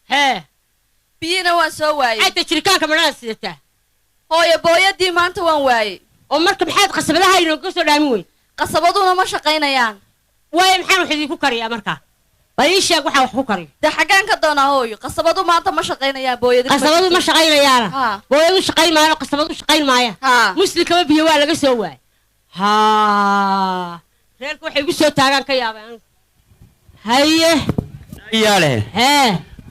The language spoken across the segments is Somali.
ها بينا وسواي حتى شركان كمان سيدته هو يا بويدي ما أنت وين واي ومركب حاد قصب لها ينقصوا داموي قصبضونا ما شقينا يان وين محل وحدي كوكري يا مركا وليش وحا كوكري ده حقان كدونا هوي قصبضو ما أنت ما شقينا يا بويدي قصبضو ما شقينا يانا بويدو شقين معايا قصبضو شقين معايا مسلي كما بيوا لغا سو واي ها reerku waxay ugu soo taagan ka yaabaan haye iyaale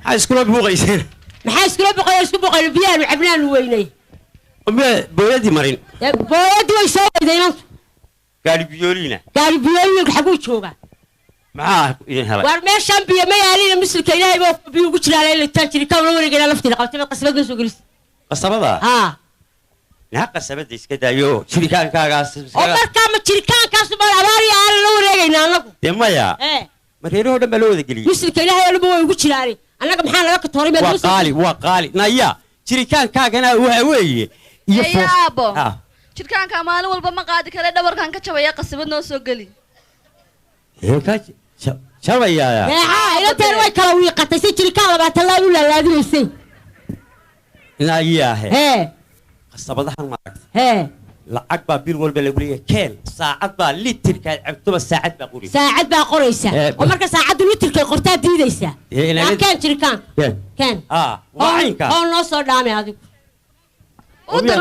ha iskula buuqayseen maxaa iskula buuqay isku buuqay biyaan cabnaan weynay booyadii marin booyadii way soo wadaynaan gaari biyoolina xaguu jooga maxaa idin helay war meeshan biyo ma yaalina misilka ilaahay baa biyo ugu jiraalay la taan jiri ka wareegayna laftiina qabtay qasabada soo gelis qasabada لا قسمت إسكتايو شركان كاغاس أمر كام شركان كاس ما أباري على لوري جينا لكم يا ما تيروه ده ملوه ذكلي مثل كله يا لبوا يقول شلاري أنا كم حال لك توري بدوس وقالي نايا شركان كاغنا وهوي يا أبو شركان كمان والبما قاعد كله دبر كان كشوية قسمت نوسو قلي هيك شوية يا إلا تروي كلوي قتسي شركان لبعت الله ولا لا ديسي نايا قصبتها المركز lacag baa bil walba lagu leeyahay keel saacad baa litirka cabto saacad baa qori saacad baa qoraysa oo marka saacadu litirka qortaa diidaysa kan jirkaan kan waayinka oo noo soo dhaamay adigu udur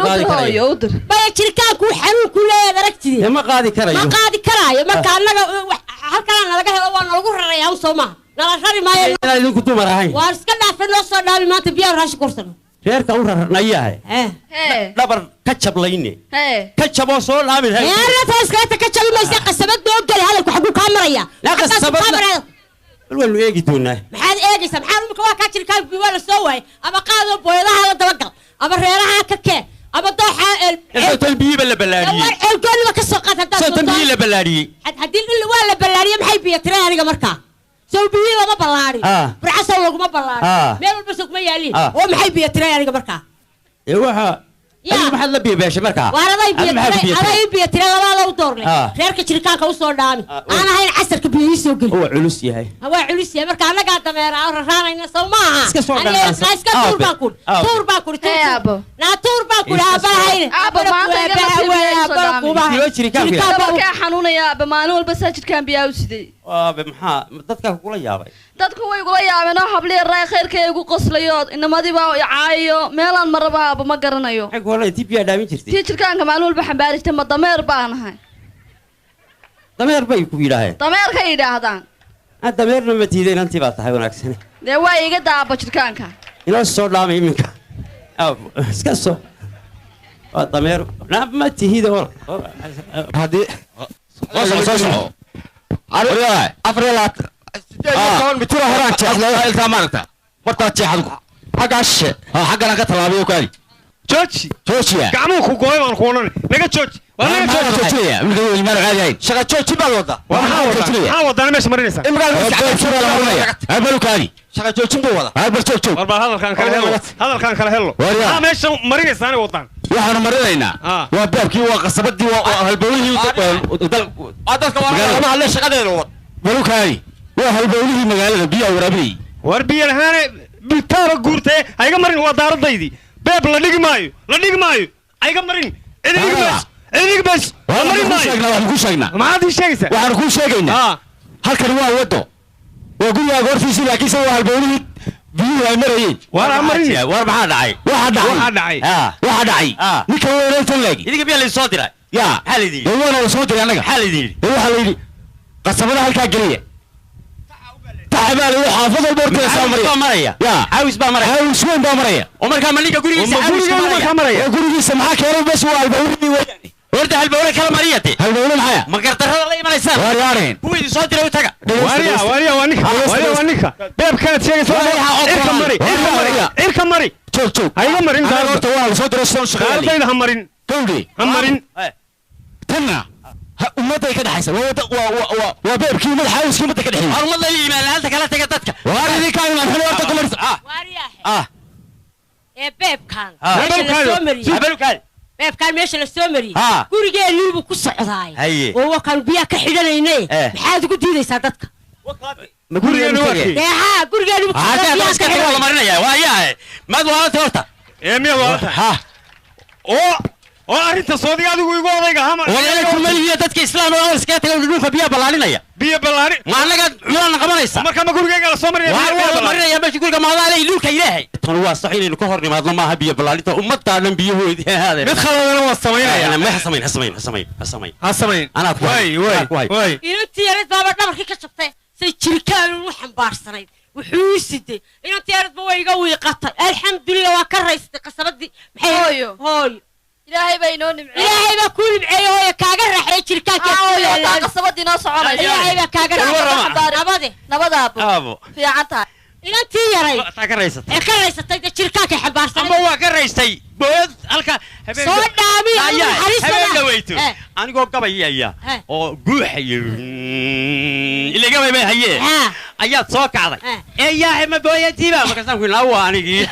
baa jirkaanku xanuun ku leeyahay aragtidii ma qaadi karayo marka anaga halkaan laga helo waa lagu rarayaa Soomaa nala rari maayo idinku dumar ahayn waa iska dhaafay noo soo dhaamay maanta biyo raash korsan reerka u rarnayahay dabar ka jablayne ka jabo soo laamay reerka taaskeeta ka jabimaysa qasabad doo gal halku xagu ka maraya la qasabad walwal eegi doonaa maxaad eegaysaa maxaa umka waa ka jirkaa biyo la soo waay ama qaado booyadaha la daba gal ama reeraha ka keen ama dooxa talbiye la balaariyay alkool ka soo qaata talbiye la balaariyay hadii waa la balaariyay maxay biyo tira aniga markaa سوبيلي لما بلاري برعسل لما بلاري ميل بسوق ما يالي ومحي بيتري أنا قبركا إيوه أي محل لبي باش مركا أنا بيتري لا لو دورني غيرك شركة كوسور دامي أنا هاي العسر كبير يسوق هو علوسي هاي هو علوسي مركا أنا قاعد تمير رانا ينسوا معها أنا اسكت تور باكل لا تور باكل أبا هاي أبا ما شركة حنونة يا أبا ما نقول بس شركة بياوسدي بمحا dadka kula yaabay dadku way kula yaabeen oo hablii raay khayrkaygu qoslayo inamadii baa caayo meelan maraba ma garanayo ay goolay tibiya dhaamin jirtay tiirkaanka maalul ba xambaaristay ma dameer baanahay dameer bay ku yiraahdeen dameer ka yiraahdaan dameerna ma tiideen antii baa tahay wanaagsan de waa iga daaba jirkaanka ila soo dhaamay iminka iska soo dameer ma tiido hadii soo أريد أفريلات كمان بتروح هران تحلا إلك ماركتا مرتا تحلا حقاش حقنا قتل أبيو كاري توشي كامو كوكوي من كونن نجا توشي ولا نجا توشي من غير المرة هاي شغل توشي بالوضع هاو ده مش مرينسا أبيو كاري شغل توشي بالوضع أبيو توشي هذا كان كله هلو مش مرينسا أنا وطن waxaan marinaynaa waa baabkii waa qasabadii waa halbowlihii magaalada la shaqadeedo balukaay waa halbowlihii magaalada biyo waraabay war biyo lahaana biltaaba guurtay ayga marin waa daaradaydii beeb la dhigi maayo ayga marin idig bas marin maayo waxaan ku sheegnaa maxaad ii sheegaysaa waxaan ku sheegaynaa halkan waa wado waa guriga goortiisii laakiin waa halbowlihii biyo ay marayeen war amarin war maxaa dhacay waxa dhacay ninka weerarta taagi idiga biyo la soo diray ya xalidii waa la soo diray anaga xalidii waxa la yiri qasabada halka galiya taabal waxa xaafada boorka soo maraya ya haws baa maraya oo marka maniga gurigiisa maraya gurigiisa maxaa keenay bas waa albawri weeyaan ورد هالبورة كلام مريتي هالبورة معايا ما قدرت هذا الله يمنع السام واريارين هو يدي صوتي لو تقع واريا وانيكا بيب كانت شيء إركم مري شوف هاي مرين أنا قلت والله صوت رسول شغال هذا همرين تودي همرين تنا ومتى كده حيصير وبيب كي مد حاوس كي متى كده حيصير الله اللي يمال هل تكلا تقطتك واريا كان من حلو أرتكم واريا بيب كان بيب كان ماشي للسومري قولي اللي بكو صعداي هو كان بيا كحيدانينه maxaad ku diidaysaa dadka ما قرقاني يا قرقاني هذا بس كده والله مرنا يا وياه ما دوا تورتا مية وارتا ها أنت صديق هذا ويقول لك هم ولا كل ملية تدك إسلام ولا سكت يقولون خبيا بلالينا يا بيا بلاري ما لقى ما قبل يسا ما كان بقول لك على صمر يا مرنا يا باش يقول ما هذا لي لوك إلهي تنو صحيح إنه كهرني ما ما هبيا بلالي تو أمة تعلم بيه هذا مدخل أنا وصمين أنا ما حسمين أنا واي إنتي يا ريت بابا دبركي كشفتay say jirkaan uu xambaarsanayd wuxuu sidee intii yar baa iga wiiqatay alxamdulillah waa ka raystay qasabadii maxay hooyo ilaahay baa inoo nimceeyay ilaahay baa ku nimceeyay hooyo kaaga raxay jirkaanka hooyo qasabadii noo soconaysa ilaahay baa kaaga raxay nabadaabo fiicantaa intii yaray ka raysatay ka raysatay jirkaanka xambaarsanay ama waa ka raystay bood halka habeen soo dhaami habeen dhaweyto anigoo gabayaya oo guuxayo ila gabay ma haye ayaad soo kacday yaa ma booyadiiba markaasaan ku ilaa anigii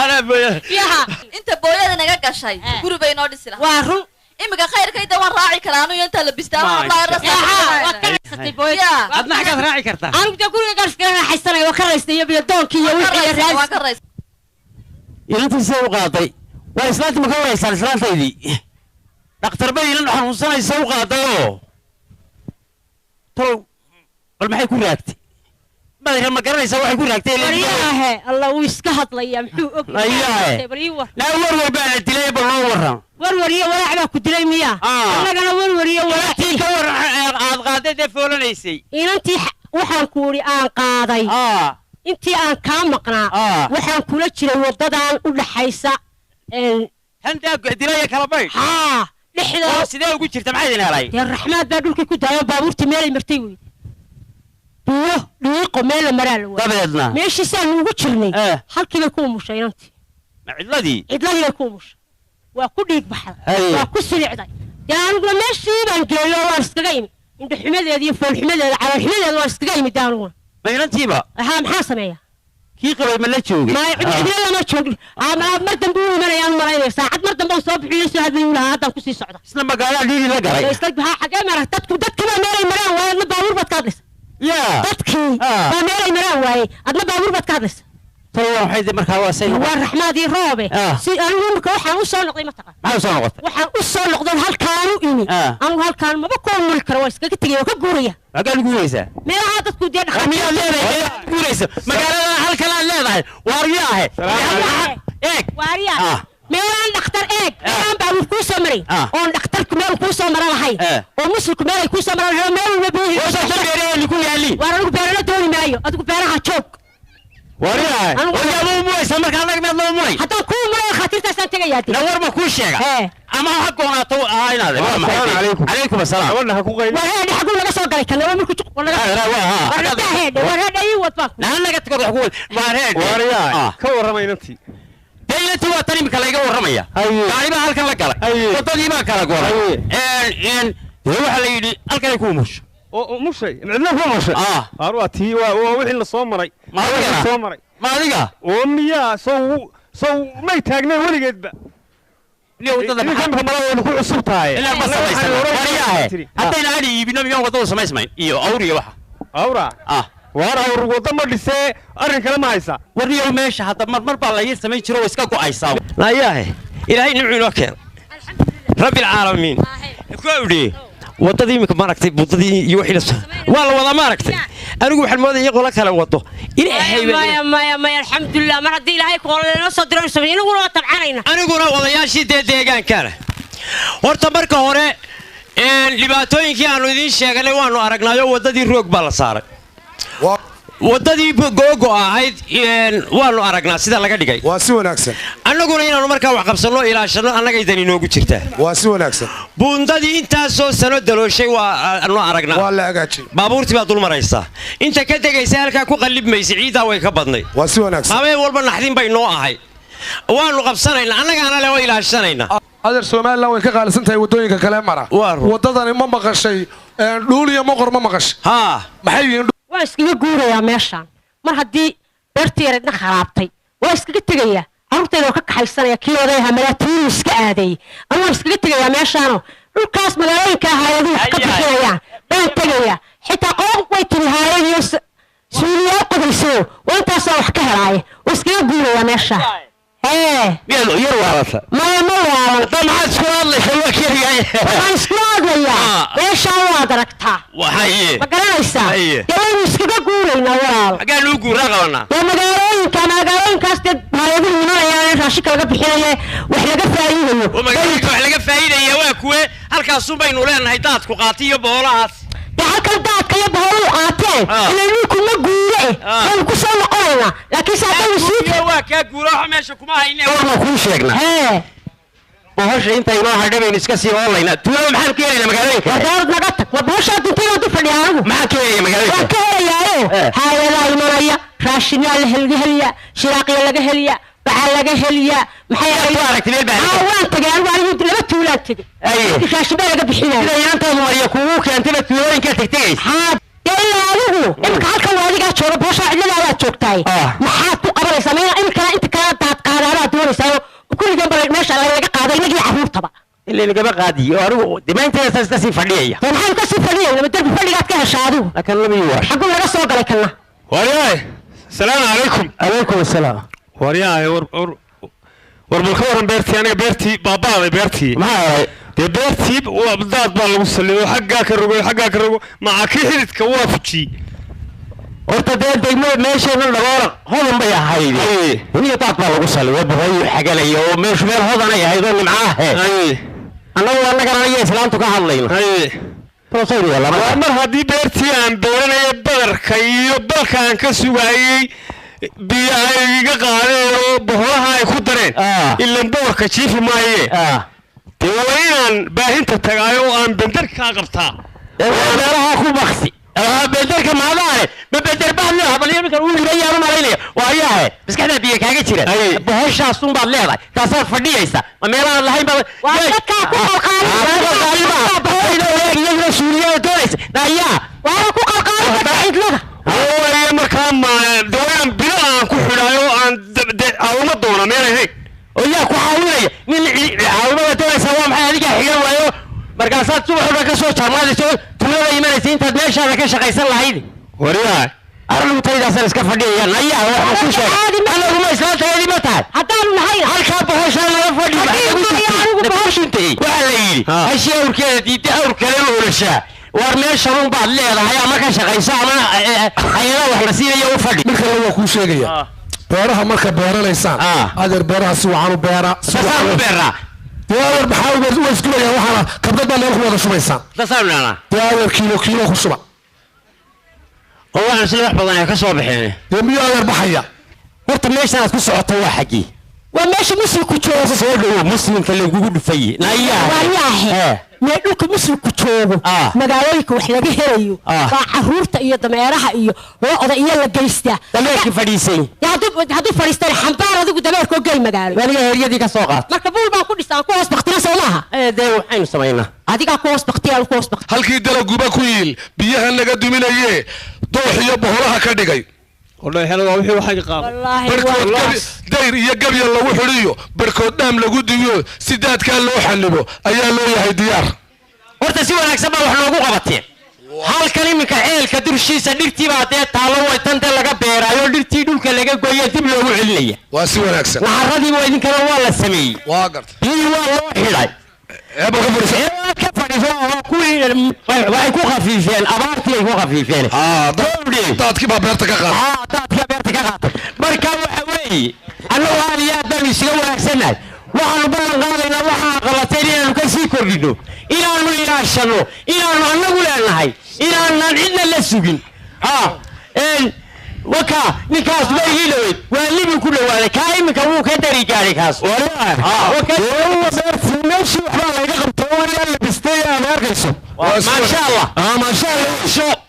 ana booyad yaha inta booyada naga gashay guri bay noo dhisi lahaa waa run imika khayrkayda waan raaci karaa anu inta la bistaa wallahi rasaxay booyada adna xagaad raaci kartaa anigu guriga gaarsiga raaxaysanay waa ka raystay iyo doonkii iyo wixii raas inta soo qaaday waa islaanta ma ka waraysan islaantaydii dhakhtar bay ilaa xanuunsanay soo qaadayo tolo bal maxay ku raagtay badar ma garanaysa waxay ku raagtay ilaahay allah uu iska hadlaya muxuu og la war baa dilay bal loo waran warwariyo walaac ku dilay miya annagana warwariyo walaac ka war aad qaaday foolanaysay inantii waxaan ku uri aan qaaday intii aan ka maqnaa waxaan kula jiray wadadan u dhaxaysa handa dilay kala bay dhixdo sidee ugu jirta maxay idin helay ya raxmaad baa dhulkii ku daayo baabuurti meelay martay weey dhiiqo meel maraa la dabeedna meeshii saan ugu jirnay halkii bay ku umushay inantii cidladii ku umushay waa ku dhiig baxday waa ku silicday yaanuguna meeshii baan geeyo waan iskaga imi inta xumadeeda iyo fool xumadeeda calool xumadeeda waan iskaga imi daanuguna ma inantiiba maxaa sameeyaa kii qabay ma la joogay ma cidina ma joogin mar dambe uu imanayaan malaynaya saacad mar dambe soo bixiyo soo hadlay uu hadan ku sii socda isla magaalada dhiiri la galay isla xagee maray dadku meelay maraan waa adna baabuur baad ka hadlaysa dadkii baa meelay maraan waaye adna baabuur baad ka hadlaysa waxay markaa waa say waa raxmaadii roobe si anigu markaa waxaan u soo noqday ma taqaan maxaa soo noqotay waxaan u soo noqday halkaan u imi anigu halkaan maba ku mul karo waa iskaga tagay waa ka guuraya agaan guuraysa meelaha dadku dee dhaqamiyaad leedahay guuraysa magaalada halkan aad leedahay waariyaahe eeg waariyaahe meelaan dhakhtar eeg meelaan baabuur kuu soo maray oon dhakhtarku meel kuu soo mara lahay oo musulku meel ay kuu soo maran lahay meel walba buuhi ku yaali waar anigu beerana dooni maayo adigu beeraha joog wariyaahe wajaa muu muraysa markaa annaga meed loo muray haddaan kuu muray khatiirtaasaan tegayaa na war ma kuu sheega ama ha goonaato inaade calaykum asalaam gabadha ha ku qayb wareedhe xaguu laga soo galay kan markuu wareedhe ii wad baan naga tago wax ku wariyaa ka warramay inantii daylati waa tan imika layga warramaya gaariba halkan la galay wadadii baa kala goray waxa la yidhi halkanay ku umusho mushay cidna ku mushay waa tii waa wixii la soo maray ma adiga oo miyaa soo may taagneen weligeedba wadada malaweenu ku cusub tahay haddayna adhi iibino miyaan wadada samaysmayn iyo awriya waxa awra waar awr wada ma dhisee arrin kale ma haysa warniyow meesha hadda marmar baa la yar samayn jiro oo iska go'aysaa nayaahe ilaahay nimcu inoo keen rabbi alcaalamiin ku awdhi wadadii imika maaragtay budadii iyo wixii waa la wada maaragtay anigu waxaan moodayay qola kale wado ilaahay maya alxamdulillah mar haddii ilaahay qoolana soo diray sameeyay inaguna waa tabcanayna aniguna odayaashii deegaankana horta marka hore dhibaatooyinkii aanu idiin sheeganay waanu aragnaayo wadadii roog baa la saaray wadadii googo ahayd waanu aragnaa sida laga dhigay waa si wanaagsan annaguna inaanu markaa wax qabsanno ilaashano annagaydan inoogu jirtaa waa si wanaagsan buundadii intaasoo sano dalooshay waanu aragnaa waa la hagaajiyey baabuurtii baa dul maraysaa inta ka degaysa halkaa ku qallibmaysa ciidaa way ka badnay waa si wanaagsan habeen walba naxdin bay noo ahay waanu qabsanaynaa annagaana le oo ilaashanaynaa adeer somalilan way ka qaalisan tahay waddooyinka kale mara waddadani ma maqashay dhuul iyo moqor ma maqashay maxay yihiin waa iskaga guurayaa meeshaan mar haddii beertii yareedna kharaabtay waa iskaga tegayaa carruurtayda oo ka kaxaysanaya kii odayaha malaatiinu iska aadeeyey anu waan iskaga tegayaa meeshaanoo dhulkaas magaalooyinka ahaayaduhu ka bixinayaan baan tegayaa حتى قوم ويتني هاي يوس سوريا قدسو وانت صوح كهراي وسكي يقولوا ماشا ايه يروى راسا ما طبعا سكواد اللي سوى كيريا سكواد ويا ايش هو دركتها وحي ما قرايسا يلا مسكي يقولوا نورال قالوا يقول رغونا يا مقالين كاستد ما يقولوا يعني راشك laga bixinayo wax laga faa'iideeyo wax laga faa'iideeyo waa kuwe halkaas u baynu leenahay daadku qaatiyo boolahaas halkan daadka iyo boolu qaateen inay kuma guure oo ku soo noqonayna laakiin saadaw sii waa ka guuro meesha kuma haynaa war ku sheegna bohosha inta inoo hadhayn iska sii online tuulo maxaan ka yeelay magaalooyinka wadaad naga tag ma bohosha duntiga u fadhiyaan maxaan ka yeelay magaalooyinka ka yeelay hay'adaha imanaya raashinal helya shiraaqiya laga helya waxa laga helya maxay aragtay baa waan tagaan waa laba tuulaan tagay ay raashin laga bixinay inta mariya kugu keentay tuulooyinka tagtay ilaa adigu imka halkan wadiga jooga bohosha cidlada waa joogtay maxaa ku qabanaysaa imka inta kala daad qaadana doonaysaa كل جنب ماشي على لقى قاضي نجي عفوف طبعا اللي لقى قاضي وارو دمانتي اساسي فدييه طيب حال كسي فديه لما درب فدي قاعد كهشادو لكن لم يوار حقول لنا سو قال كلنا ورياي السلام عليكم عليكم السلام ورياي ور بالخور بيرتي انا بيرتي بابا بيرتي ما دي بيرتي وبداد با لو سليو حقك الرجو معك حدك وافجي horta degmo meesheena dhagoor hodan bay ahayd wani taad baa lagu saliyo boqoy xagalayo oo meel hodan ay ahayd oo nimcaahe anagu anagana islaantu ka hadlayno toosayri wala mar hadii beertii aan dooranay badarka iyo balkaan ka sugaayay biyaha qaadeen oo boholaha ay ku dareen ilaa boorka jiifi maaye deewayaan baahinta tagaayo aan bandarka qabtaa beeraha ku baqsi بدرك ما داري بدر بعدنا بل يمكن أقول لي يا رب علينا وياه بس كذا بيك هاي كتير بهش أصلا بعد ليه تصير فردي إيسا ما يلا الله يبارك وأنت كأكو قال سوريا تونس نايا وأكو قال بعيد لنا هو أي مكان ما دوام بلا كحلايو عن أو ما دونا مين هيك وياك وحاولي من عاومة تونس هو محل حيوان وياه markaasaad subaxda ka soo jaamaadayso tulada imanaysa intaad meeshaada ka shaqaysan lahayd wariyaa arrin taydaas iska fadhiyaan ayaa wax ku sheegay anagu ma islaanteedii ma tahay haddaan nahay halka bohosha laga fadhiyo anigu bohoshintii waxa la yiri hashi awrkeeda diidda awr kale oo ulashaa war meesha uu baad leedahay ama ka shaqaysa ama hay'ada wax la siinayo u fadhi marka lagu ku sheegaya beeraha marka beeranaysaan adeer beeraha si wacan u beera داور بحاول واسكله يا وحنا كبدنا نروح ولا شبيسان تصلنا داور كيلو خشبه هو انا سلاح بدنا كسو بخينه يمي داور بحيا horta meeshaas ku socoto waa xaqi waa meesha muslimku joogo soo dhaw muslimka lagu dhufay naayaa meel dhulka muslimku joogo magaalooyinka wax laga helayo waa caruurta iyo dameeraha iyo looda iyo la geystaa dameerki fadhiisay haduu fadhiistaan xambaar adigu dameerkoo gey magaalo waliga heryadii ka soo qaad marka buul baan ku dhisaan ku hoos baqtina soo maaha dee waxaynu samaynaa adiga ku hoos baqtiyaan ku hoos baqti halkii dalaguba ku yiil biyaha laga duminaye doox iyo boholaha ka dhigay والله حلو وحي وحاجة قام والله داير يا قبل لو حريو بركود دام لو ديو سيدات كان لو حلبو ايا لو يحي ديار horta si wanaagsan baa wax loogu qabatay halkan iminka ceelka durshiisa dhirtii baa taalo way tanta laga beerayo dhirtii dhulka laga gooyay dib loogu celinaya waa si wanaagsan naxaradii waa idin kala waa la sameeyay waa gart biyii waa loo xidhay ka fadhiisan waxay ku khafiifeen abaartii ay ku khafiifeen daadkii baa beerta ka qaatay daadkii beerta ka qaatay marka waxa weeye annagu aad iyo aad baan isaga wanaagsannahay waxaanu ballan qaadaynaa waxaa qabatay inaanu ka sii kordhino inaanu ilaashano inaanu annagu leenahay inaanan cidna la sugin waka ninkaas berigii dhaweyd waa libin ku dhawaaday kaa iminka wuu ka dari gaaray kaas meeshii waxbaa layga qabto wariyaa la bistay aad arkayso maasha allah maasha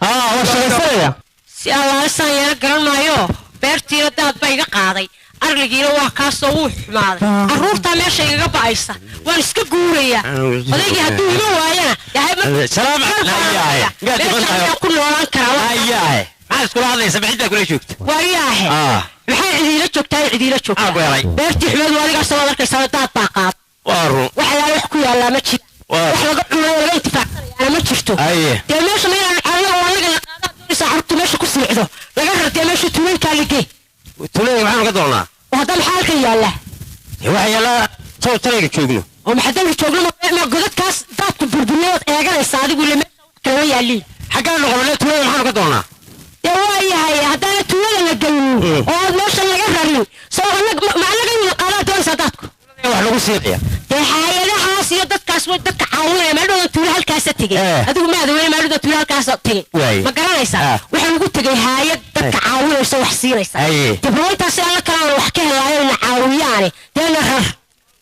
allah waa shaqaysanaya si allaalisaan yeela garan maayo beertiina daad baa iga qaaday arligiina waa kaasoo wuu xumaaday carruurtaa meesha igaga ba'aysa waan iska guurayaa odaygii hadduu ima waayana ku noolaan karaa اسكو هذا سبعيده كل شيء وياه maxay cidiina joogtaa cidiina joogtaa beertii xumeed wadiga soo markay sanadaad baaqaad waxa wax ku yaala ma jiro wax laga cuno laga intifaacsanayaa ma jirto dee meesha ma inaan xallo wadiga tuulada waxaan ka doonaa وهذا الحال كياله waxa yala soo tareega joogno ومحدش joogno ma godadkaas dadku burburiyad eeganaysa adigu lama kala yaali xagaan noqonay tuulada waxaan ka doonaa yahay hadana tuulada la galno oo meesha laga rarin soo ma laga qaado doon sadadku wax lagu siiqiya hay'adahaas iyo dadkaas way dadka caawinaya ma dhawaan tuulo halkaas tagay adigu ma adeeyo ma dhawaan tuulo halkaas tagay ma garanaysa waxa lagu tagay hay'ad dadka caawinaysa wax siinaysa dibroontaas alla kala wax ka helayo na caawiyaan deena rar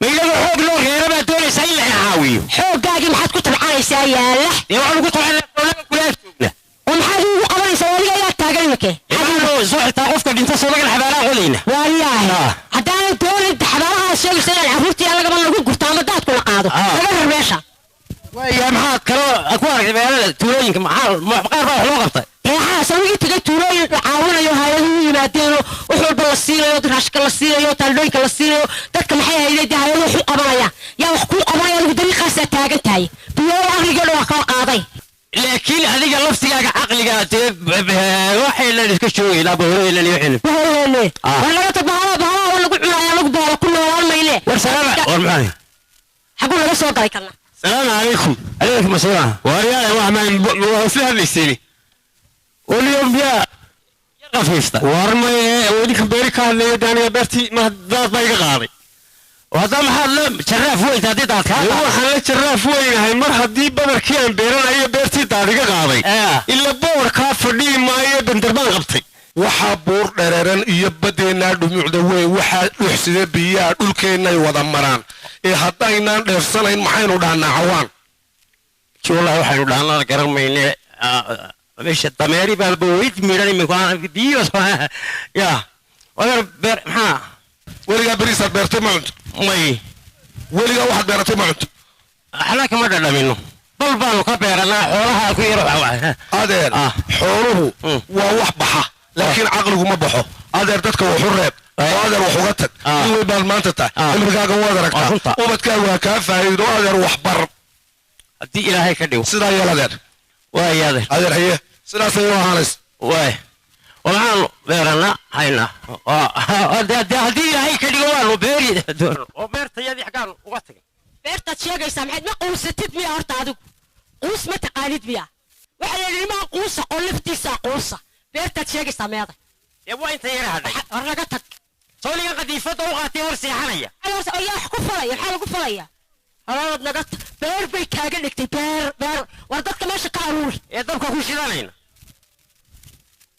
ma ilaga xoog loo reeraba doonaysa in la caawiyo xooggaagi maxaad ku tabcanaysaa yaala waxa lagu tabcanaysaa tuulada kula joogna ومحد يقبل سوالي يا تاجر لك حلو زوج تاقف كل انت سوالي الحبالة غلينا والله حتى أنا تقول أنت حبالة الشيء سنة العفوتي أنا قبل نقول قلت أنا دات كل قاضي أنا الرماشة ويا محاد كلو أكوارك تبي تولين كمحال محقار روح لو قبطة يا حاسوي تجي تولين عاونا يو هاي ينادينه وحول بالصينة يو تراشك بالصينة يو تلوين بالصينة تك محيها إلى ده هاي وحول أبايا يا وحول أبايا بطريقة ستاجر تاي تقول أخي قالوا أخا قاضي لكن هذيك لفتك عقلك waxay la iska shoogay la booray la leeyahay wala tabaha baha wala ku cunaya lagu baara kullu wal mayle war salaam war maxay xaqu laga soo galay kana salaam alaykum alaykum asalaam wariyaa wax ma fiha lisini واليوم يا قفيستا warmay wadinka beeri ka hadlay daaniga beerti ma daad bay iga qaaday وهذا محل شراف وين تادي دات هذا محل شراف وين هاي مر هدي بدر كيان بيران أي بيرتي دادي قاضي إلا بور كافردي ما يبندربان غبطي waxa buur dhereeran iyo badeena dhumucda way waxa dhuxsida biyaa dhulkeena ay wada maraan ee haddaynaan dheersanayn maxaynu dhahnaa cawaan wallahi waxaynu dhahnaa garan mayne meesha dameeri baa booyd miran min kaan biyo ya wala beer maxaa weligaa beriisaad beertay ma cunto may weligaa waxaad beeratay ma cunto axlaa kama dhadhamino bal baanu ka beeranaa xoolaha ku yaro adeer xooluhu waa wax baxa laakiin caqligu ma baxo adeer dadka wuxu reeb oo adeer wax uga tag in way baad maanta tahay cimrigaaga waad aragtaa ubadkaaga waa kaa faa'iido adeer wax bar haddii ilaahay ka dhigo sidaa yeel adeer waay adeer haye sidaasay u ahaanays waay waxaan beeranaa hayna haddii ilaahay ka dhigo waanu beeri oo beertayadii xaggaan uga tagay beertaad sheegaysaa maxayd ma quusatid miya horta adigu quus ma taqaanid miya waxa la yidhi ma quusa oo laftiisa quusa beertaad sheegaysaa meeda waa inta yara hadhay war laga tag sooliga qadiifada u qaatay war seexanaya ayaa wax ku falaya maxaa lagu falaya halaad naga beer bay kaaga dhigtay beer war dadka meesha ka aruuri ee dabka ku shidanayna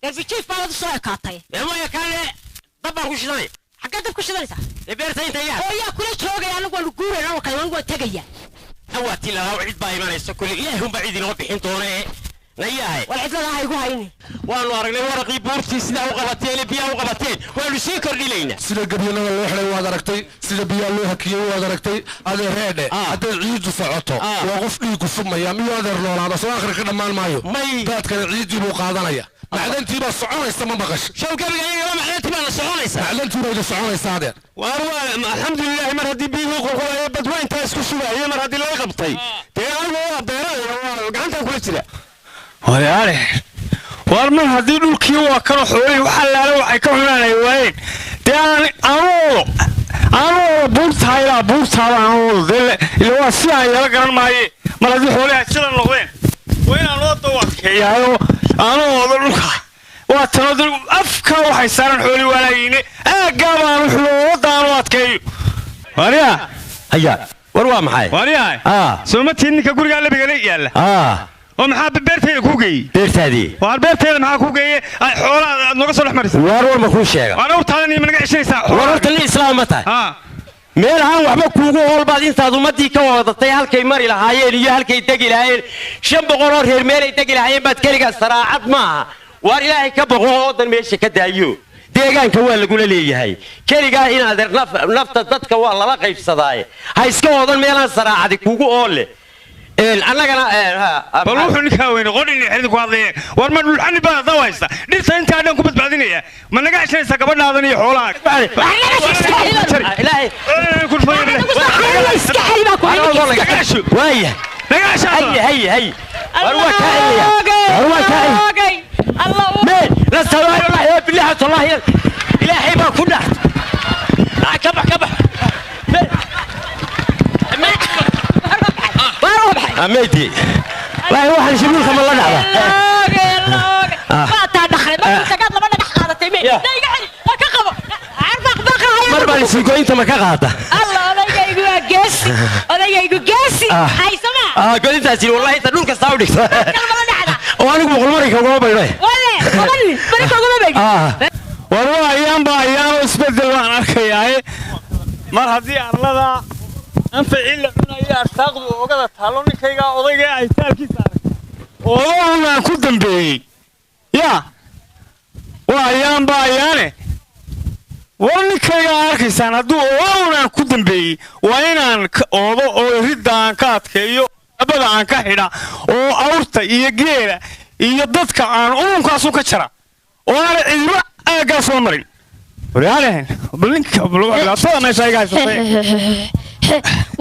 darbijiif baa soo ekaatay ma kale dab baan ku shidanay xagga dab ku shidanaysaa beerta inta yaa oo yaa kula joogay anigu waan guurayna oo kale waan tagaya awaati la cid baa imanaysa kulli ilaahay un baa cid inoo bixin doonee nayahay wal cidlada ha igu hayni waanu aragnay waraqii buurtii sida u qabateen biyaa u qabateen waanu sii kordhilayna sida gabyalada loo xidhay waad aragtay sida biyaa loo hakiyey waad aragtay adeer reedhe hadday ciidu socoto waa qof dhiigu sumaya miyuu adeer noolaada soo akhri ka dhammaan maayo daadkana ciiddii buu qaadanaya macdantii baa soconaysa ma maqasho show gabiga iyaga macdantii baa soconaysa macdantii bayda soconaysa adeer alxamdulilah mar haddii biyuhu qulqulaya badwayntaa isku sugaya mar haddii laga qabtay dee anigu waa beeraya waa gacantaa kula jira walaale war mar haddii dhulkii waa kana xoolihii waxa laala waxay ka xunaanay waayeen dee anuu buurtaa ilaa buurtaaba anuu ila waa si aan yala garan maaye mar haddii xoolihi sida noqdeen waa inaan loo dawadkeeyaayo anuu wado dhulka waa tanoo afka waxay saaran xoolihii walaagiine aaggaa baanu xuloodaanu adkeeyo wariya haya war waa maxay wariya soo ma tihin ninka gurigaa labigana yaalla oo maxaa beertayda ku geeyey beertaadii waa beertayda maxaa ku geeyey xoolaha aad nooga soo dhex marisay war ma kuu sheega waana u taadan ma naga ceshanaysaa war horta li islaam ma tahay meel ahaan waxba kuugu hoolbaad intaad ummadii ka wadatay halkay mari lahaayeen iyo halkay degi lahaayeen 500 oo reer meelay degi lahaayeen baad keligaa saraacad maaha waar ilaahay ka boqo wadan meesha ka daayo deegaanka waa lagu leeyahay keligaa inaad nafta dadka waa lala qaybsadaaye ha iska wadan meelaan saraacadi kuugu oole annagana bal wuxuu ninkaa weyne qodhin xidid ku hadlayeen war ma dhulxani baa dawaysta dhirta intaa dhan ku badbaadinaya ma naga ceshanaysa gabadhaadan iyo xoolaha ilaahay هي الله إلهي ما كنا كبح أميتي لا هو واحد يشيلون كم الله نعمة ما تدخل ما تقعد لما نجح هذا تيمين لا يقعد كقبة عارفك بقى مرة بنسيقو أنت ما كقعدة الله أنا يقول جاسي هاي سمع قول أنت أسير والله تدور كستاودك وأنا بقول مريك وقول بيني ولا مريك وقول بيني والله أيام اسبدل وأنا أركياي مر هذه أرلدا أنفع إلا من أي أرتاق وقدر تهلوني كيجا أضيع أيتال كيسار والله كنت بي يا وأيام وأنا كيجا أركيسان هدو والله كنت بي وأنا أو ريد عن كات كيو أبدا عن كهيدا أو أورتا يجيرا يضدك عن كاسو كشرا وأنا إذا أجلس ومري ورياله بلينك لا صار ما شيء قاعد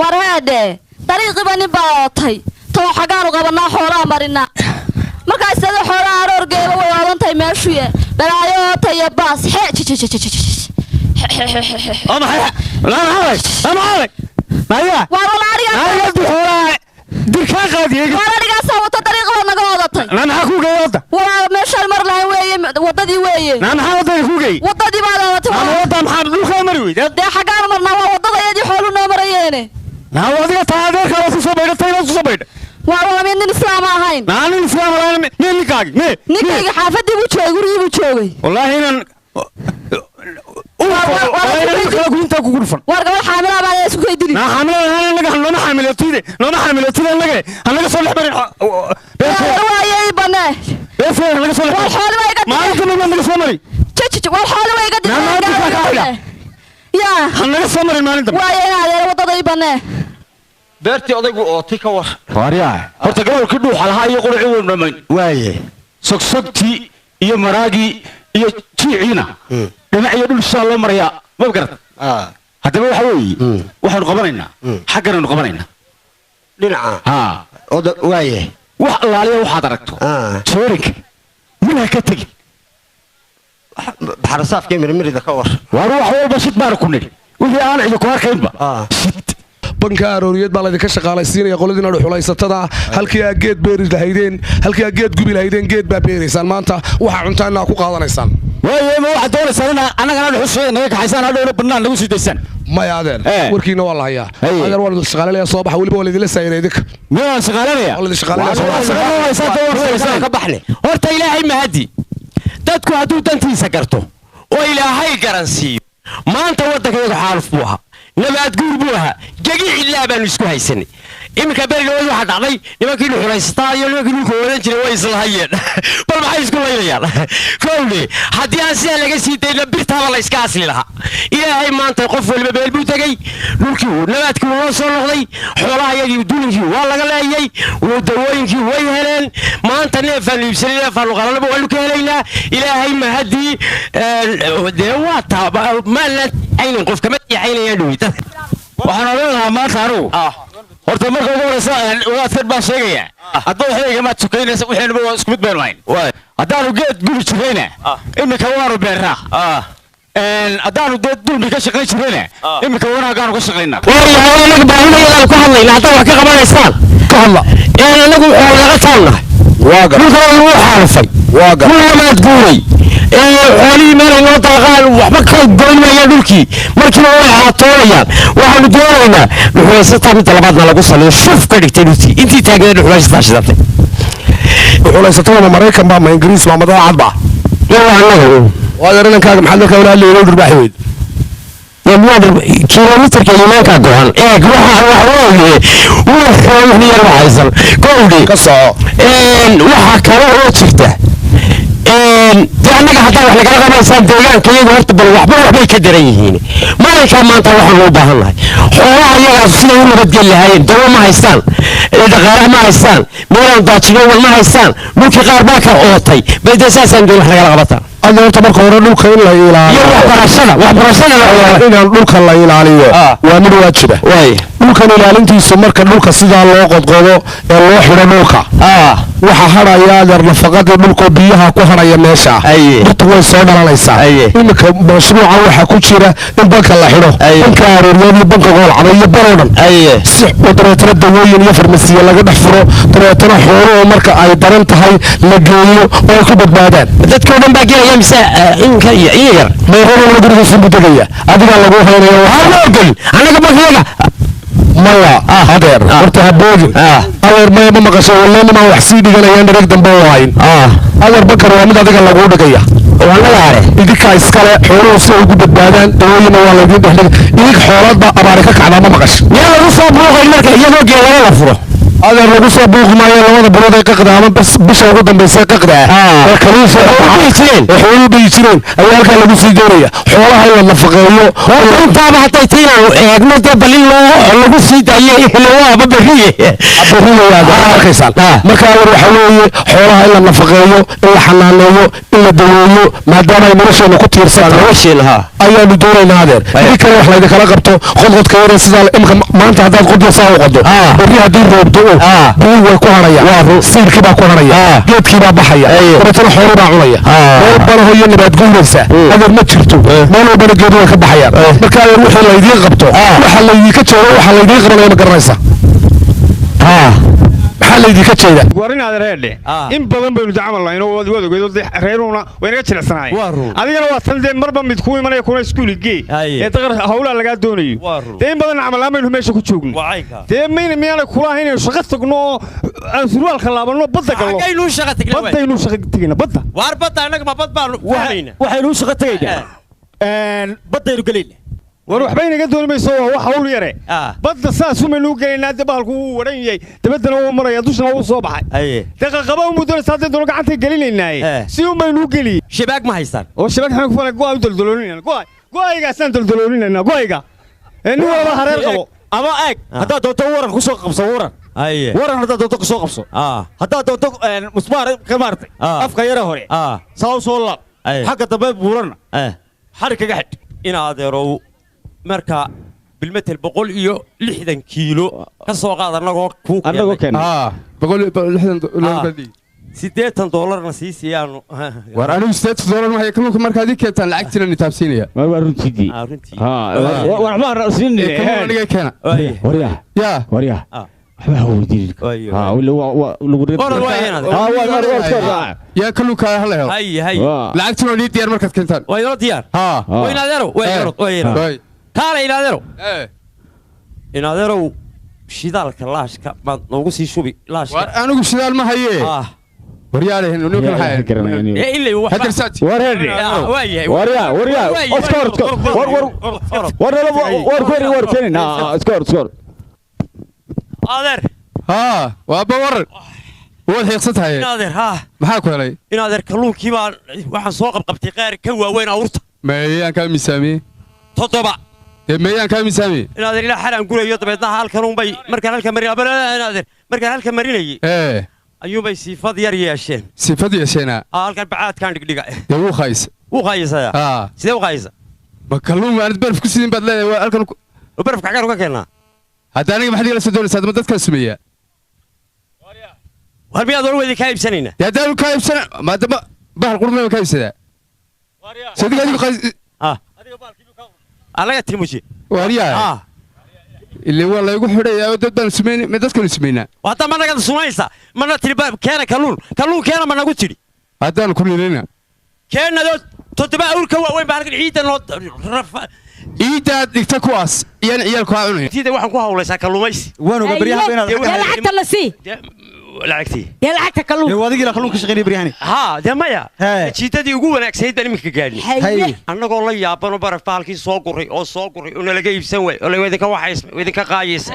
warhaade dariiqibani baatay too xagaan qabana xoolaa marina markaas sida xoolaa aroorgeeda way odantahay meeshuye balaayo tayo baas ama maya walaaliga xoolaa dirka qaadiyay walaaliga sawta dariiqada naga wadatay naan ha ku geeyada walaal meesha mar laa weeye wadadii weeye naan ha wadada ku geey wadadii baa wadatay wada maxaa dhulka mari weyd de xagaan marna waa wadadayadii xoolu noo marayeen naa wadiga taadeerka waa soo baydhay soo baydhay waa min islaam ahayn naan islaam ahayn ninkaagi ninkayga xaafadii buu joogay gurigii buu joogay wallahi inaan warga xaamilaa baa isku kaydini na xaamilaa laga lama xaamilatide laga soo leexmarin waayay banaa laga soo leexmarin xoolo way ma laga soo mari war xoolo way ga yaa laga soo marin maalinta waayay wadaday banaa beertii odaygu ootay ka war waariyaa horta gobolkii dhuuxa lahaa iyo qurxi weyn dhamayn waaye sogsogtii iyo maraagii iyo jiiciina dhinac iyo dhul shaa loo marayaa ma garad haddaba waxa weeye waxaanu qabanaynaa xagganaanu qabanaynaa dhinaca waaye wax allaaliya waxaad aragto joorinka wilaha ka tegin baxarasaafkii mirmirida ka war waar wax walba shid baanu ku nidhi wixii aan cidi ku arkaynba shid banka arooriyad baa laydinka shaqaalaysiinaya qoladiina dhuxulaysatada halkii aad geed beeri lahaydeen halkii aad geed gubi lahaydeen geed baa beeraysaan maanta waxaa cuntaanaa ku qaadanaysaan waaye ma waxaad doonaysaan in annagana dhuxusheeda naga kaxaysaan hadhowna bannaan nagu sii daysaan maya adeer warkiina waa la hayaa adeer waa la shaqaalanaya soo baxa weliba waa laydinla saayinay idinka miyaan shaqaalanaya ka baxne horta ilaahay mahadi dadku hadduu dantiisa garto oo ilaahay garansiiyo maanta waddankayagu xaaluf buu ahaa nabaad guur buu ahaa jagi illaa baanu isku haysanay iminka berigood waxaa dhacday nimankii dhuxulaystaa iyo nimankii dhulka wadan jiray way islahayeen bal maxay isku laynayaan kowle haddii aan sidaa laga sii dayna birtaaba la iska asli lahaa ilaahay maanta qof waliba beel buu tegey dhulkii nabaadkii wuu noo soo noqday xoolahayagii dulinkii waa laga leeyay dawooyinkii way heleen maanta neefaan iibsanay neefaan qalanaba waanu ka helaynaa ilaahay mahadii dee waa taa maalan aynan qof kama yacaynayaan dhaweyta waxaan odhan lahaa maanta anugu horta marka ugu horeysa wadaadkan baan sheegayaa hadduu xilliga maad sukaynaysa wixeenba waa isku mid baynu hayn haddaanu geed gubi jirayna iminka waanu beernaa haddaanu dee dulmi ka shaqayn jirayna iminka wanaagaanu ka shaqaynaa waayahay anaga baahinayaanu ka hadlayna haddaa wax ka qabanaysaan ka hadla anagu laga taalnahay dhulka wuu xaalufay dhulamaad guuray xoolihii meelay noo daaqaan waxba ka goynmayaan dhulkii markiiba way xaatoonayaan waxaanu doonaynaa dhuxulaysataa midda labaadna lagu saliyo shuf ka dhigtay dhulkii intii taagneed dhuxulaysataa shidatay dhuxulaysatada ma maraykan baa ma ingiriis baa ma daacad baa annaga waad eranankaaga maxaad dalka walaa leeyow dhirbaaxi weyd kilomitarka imaanka go'an eeg waxa weeye wuu xoolihii yar waxaysan kowdhi ka soco waxaa kale oo jirta dee annaga haddaa wax nagala qabaysaan deegaanka iyagu horta bal waxbay ka daran yihiin maalinkaa maanta waxaan loo baahan nahay xoolaha iyagaas siday u nabadgeli lahaayeen dawo ma haystaan dhaqaalaha ma haystaan meelaan daajiyowan ma haystaan dhulkii qaar baa ka ootay bay dee saasaan doon wax nagala qabataan hadda horta marka hore dhulka in la ilaaliyo inaan dhulka la ilaaliyo waa mid waajiba dhulkan ilaalintiisu marka dhulka sidaa loo qodqodo ee loo xidho dhulka waxa haraya adeer nafaqadii dhulkoo biyaha ku haraya meesha dhirtu way soo dhalanaysaa iminka mashruuca waxaa ku jira in banka la xidho banka arooriyadii banka goolcada iyo baroo dhan si dabeetana dawooyin iyo farmasiya laga dhex furo dabeetana xooluhu marka ay daran tahay la geeyo oo ay ku badbaadaan dadkoo dhan baa gelaya mise inka iyo yar meeqodan gurigiisu budegaya adigaa lagu haynayo ogol anaga markiyaga maya adeer horta haboogin adeer maya ma maqasho walleenimaa wax sii dhiganayaan dharag dambe oo hayn adeer bakar waa mid adiga laguu dhigaya idinkaa iskale xooluhu si ay ugu badbaadaan dawooyina waa laydin dhexdhiga idinka xoolaadba abaari ka kacdaa ma maqasho yaa lagu soo buuqay marka iyadoo geelala la furo adeer lagu soo buuqi maayo labada bilood ay qaqda ama bisha ugu dambaysa qaqda ee kaluusha xooluhu bayi jireen ayaa halkaa lagu sii doonaya xoolaha in la nafaqeeyo intaaba hadday tiinaanu eegno dee balin lagu sii daayo waaba beriye arkaysaan marka adeer waxa weeye xoolaha in la nafaqeeyo in la xanaaneeyo in la daweeyo maadaama ay nolosheena ku tiirsan ayaanu doonaynaa adeer idin kale wax laydinkala qabto qodqodka yare sidaa imika maanta haddaad qodya saa u qodo berri haddii roobdo biyuhu way ku haraya siirkii baa ku haraya geedkii baa baxaya dabeetana xoolo baa cunaya meel balaho iyo nabaad guuraysa adeer ma jirto meel walbana geedu way ka baxayaan marka adeer wixii laydiin qabto waxa laydinka jeedo waxa laydiin qabanaya ma garanaysa maxaa laydinka jeeda warin aad reedhe in badan baynu dacamal lahayn oo wad ogeedo reeruna waynaga jilicsanaay adigana waa tan dee marba mid ku imanaya kuna iskuuli gee ee daqar hawlaa lagaa doonayo dee in badan camal amaynu meesha ku joogno dee miyaana kula ahayn inaynu shaqo tagno oo aan surwaalka laabanno badda galno baddaynu shaqo tegayna badda waar badda annaga ma bad baanu waxaynu shaqo tegaynaa baddaynu gelayna war waxba inaga dooni mayso waa wax hawl yare badda saas umaynu gelaynaa dee bahalku wuu wadhan yahay dabaddana wuu maraya dushana wuu soo baxay daqiiqaba umu doonaysa haddii doona gacantay gelinaynaaye si umaynu geliyey shabaag ma haystaan oo shabaag xaan ku falay go'a u daldaloolinayna go'aygaasaan daldaloolinayna go'ayga nin walba hareer qabo ama eeg haddaad doonto waran ku soo qabso waran haddaad doonto ku soo qabso haddaad doonto musmaar ka maartay afka yare hore saa u soo laab xagga dambe buurana xarig kaga xidh in adeerow marka بالمثل بقول إيو لحدن كيلو كسوق هذا أنا كان بقول لحدن $60 نسيسي يعني وأنا $60 ما هي كلهم مركز هذيك كان لعقتنا نتابسينيا ما رنتي رنتي وأنا رأسين كلهم كان وريا وريا هو يديرك يا كلهم كان هلا هاي لعقتنا وليد ديار مركز كنتان وين ديار وين هذا وين كان إلى ذرو إلى ذرو شيدال كلاش ما نقصي شو بي لاش أنا أقول شيدال ما هي ورياله إنه نوكل هاي إيه اللي هذا ساتي وريا أسكور ور كين أسكور نادر وابور هو الحقصة هاي نادر محاكو علي نادر كلون كيما واحد سوق بقبتي غير كوا وين أورت ما هي كان مسامي تطبع ميان كان مسامي نادر إلى حرام نقول يا طبعا هالكلون بي مركان هالكمرين أبدا نادر مركان هالكمرين أيوب صفات يرياشين صفات ياشينا هالكن بعد كان دقيقة هو خايس يا سيدا وخايس بكلون أنا بعرف كل شيء بدله هالكن وبعرف كعكر وكأنه هذا أنا ما حد يلسى دول سادة ما تذكر اسمية وهل بيادور وذي كايب سنين يا دار كايب سنة ما دم بحر كايب سنة صدق هذي كايب أنا يترمشي واريا اللي والله يقول حدا ودنا سمين ما تذكر اسمينا وحتى ما نقدر سمايسا ما نتربى كان كلون كان ما نقول تري هذا كل لنا كان هذا تتبع أول كوا وين بعرف العيد إنه رف إيدا دكتكواس يعني عيال كواعون تيجي واحد كوا ولا ساكلوا مايس وينو قبريها بينا يا لعبت الله سي لعبتي يا لعبت كلون هو ذيك الكلون كشغلي بريهاني ده مايا تيجي يقول أنا سيد أنا مكجالي أنا قول لي يا أبانو بعرف بالكي ساقوري أو ساقوري ولا لقى يسوي ولا ويدك واحد ويدك قايس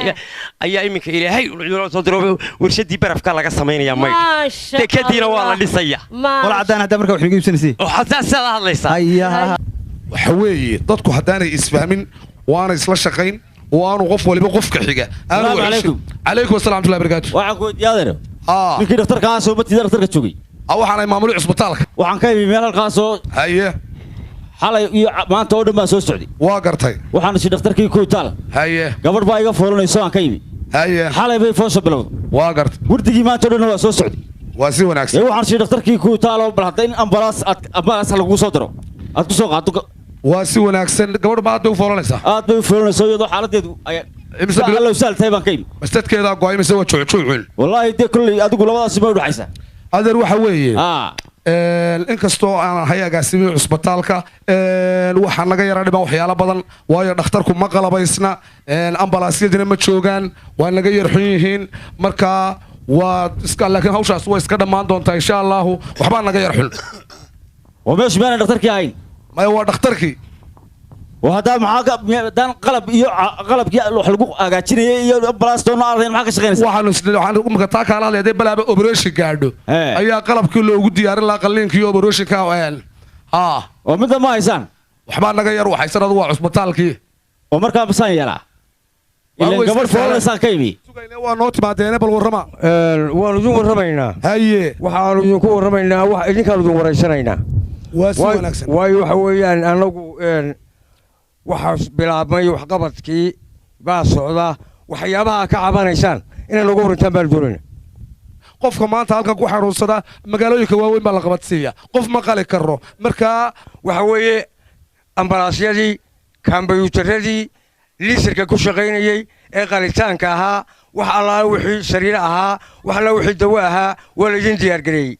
أي مك إلى هاي تضرب ورشدي بعرف كلا كسمين يا ماي تكدينا والله لسيا ولا عدنا هذا مركب حين يجيب سنسي وحتى سلا الله يسا أيها حوي ضدكوا حداني إسفهمين وأنا إسلا شقين وأنا غف ولا بغف كحجة السلام عليكم عليكم السلام ورحمة الله وبركاته وعقود يا ذرو يمكن دكتور كان صوبتي دكتور كتشوي أو حنا معمول عصبتالك وعن كيف ميل القاسو هيا حلا ما أنت أودم بس سعودي واقرتي وحنا شي دكتور كي كوتال هيا قبل بايقة فورنا يسوع كيفي هيا حلا يبي فوش بلو واقرت ورتجي ما تقولنا هو سعودي واسي وناكسن waxaan si dhakhtarkii ku taalo bal hadda in ambalaas lagu soo diro aad ku soo qaado واسي وناكسن gabadh baad u foolanaysaa aad bay u foolanaysaa iyadoo xaaladeedu ay imsa bilaa saal taybaan kayb mastadkeeda go'aymaysa waa juucuucin wallahi de kulli adigu labadaas ma udhaxaysa adeer waxa weeye inkastoo aan ahay agaasimiye cusbitaalka waxaa naga yara dhiban waxyaalo badan waayo dhakhtarku ma qalabaysna ambalaasyadina ma joogaan waa naga yar xun yihiin marka waa iska laakiin hawshaas way iska dhammaan doontaa insha allahu waxbaa naga yar xun waa meesha maana dhakhtarkii ahayn maya waa dhakhtarkii وهذا معاك دان قلب wax lagu agaajinayay iyo balastoona arrin maxaa ka shaqeynaysaa waxaan umka taa kala leeyahay balaaba operation gaadho ayaa qalabkii loogu diyaarin la qalliinkii operation ka oo mid ma haysan waxba naga yar waxaysan adu waa cusbitaalkii oo markaa basaan yara ilaa gabadh foolaysan ka yimi waa noo timaadeen bal warrama waan idin warramaynaa haye waxaan idinku warramaynaa wax idinkaan idin wareysanaynaa waa si wanaagsan waayo waxa weeyaan anagu waxaa bilaabmay waxqabadkii baa socda waxyaabaha ka cabanaysaan inay nagu horintaan baan doonayna qofka maanta halkan ku xaruunsada magaalooyinka waaweyn baa la qabadsiiya qof ma qali karo markaa waxa weeye ambalaasyadii kambayuutaradii liisarka ku shaqaynayey ee qalitaanka ahaa wax allaala wixii sariir ahaa wax alla wixii dawo ahaa waa laydin diyaargareeyey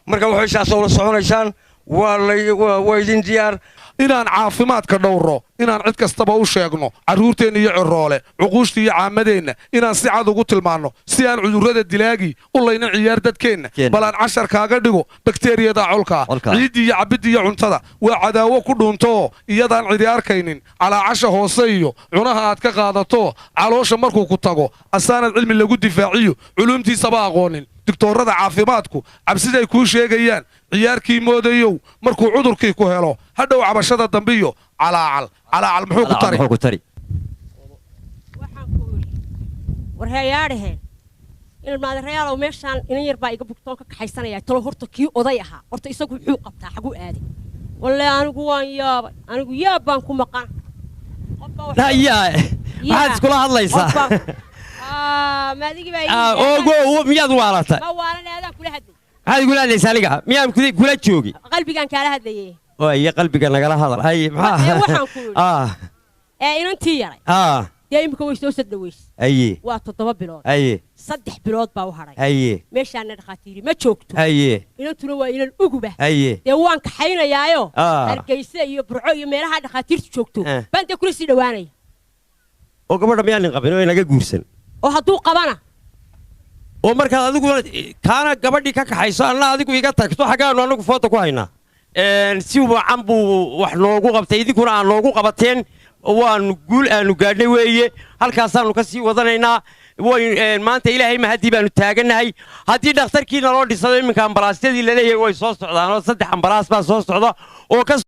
marka waxay saasoo la soconaysaan waa idin diyaar inaan caafimaadka dhowro inaan cid kastaba u sheegno carruurteenna iyo ciroole cuquushta iyo caamadeenna inaan si cad ugu tilmaanno si aan cudurrada dilaagii u laynin ciyaar dadkeenna bal aan cashar kaaga dhigo bakteeriyada colkaa ciiddii iyo cabbidii iyo cuntada waa cadaawo ku dhuuntoo iyadaan cidi arkaynin calaacasha hoose iyo cunaha aad ka qaadato caloosha markuu ku tago asaanad cilmi lagu difaaciyo culuumtiisaba aqoonin دكتورada caafimaadku cabsiday ku sheegayaan ciyaarkii moodayow markuu cudurkii ku helo hadhow cabashada dambiyo calaacal muxuu ku tari warhayaadheen ilmaada reyaalow meeshaan inan yar baa iga bugtoon ka kaxaysanaya talo horta kii oday ahaa horta isagu wuxuu qabtaa xagu aaday walle anigu waan yaabay anigu yaab baan ku maqan maxaad iskula hadlaysaa miyaad waalatay maxaad igula hadlaysaa aniga miyaan kula joogi qalbigaan kaala hadlayay iyo qalbiga nagala hadal hay maxaa inantii yaray dee imika way soo sadhaweys waa 7 bilood 3 bilood baa u hadhay meeshaana dhakhaatiiri ma joogto inantuna waa inan uguba dee waan kaxaynayaayo hargeysa iyo burco iyo meelaha dhakhaatiirtu joogto baan dee kula sii dhowaanaya oo gabadha miyaanin qabin oo inaga guursan oo hadduu qabana oo markaad adigu kaana gabadhii ka kaxayso anna adigu iga tagto xaggaanu anagu foota ku haynaa si wacan buu wax noogu qabtay idinkuna aan noogu qabateen waanu guul aanu gaadhnay weeye halkaasaanu ka sii wadanaynaa maanta ilaahay mahadii baanu taagannahay haddii dhakhtarkii naloo dhisado iminka ambalaasyadii laleeyahay way soo socdaan oo 3 ambalaas baa soo socda oo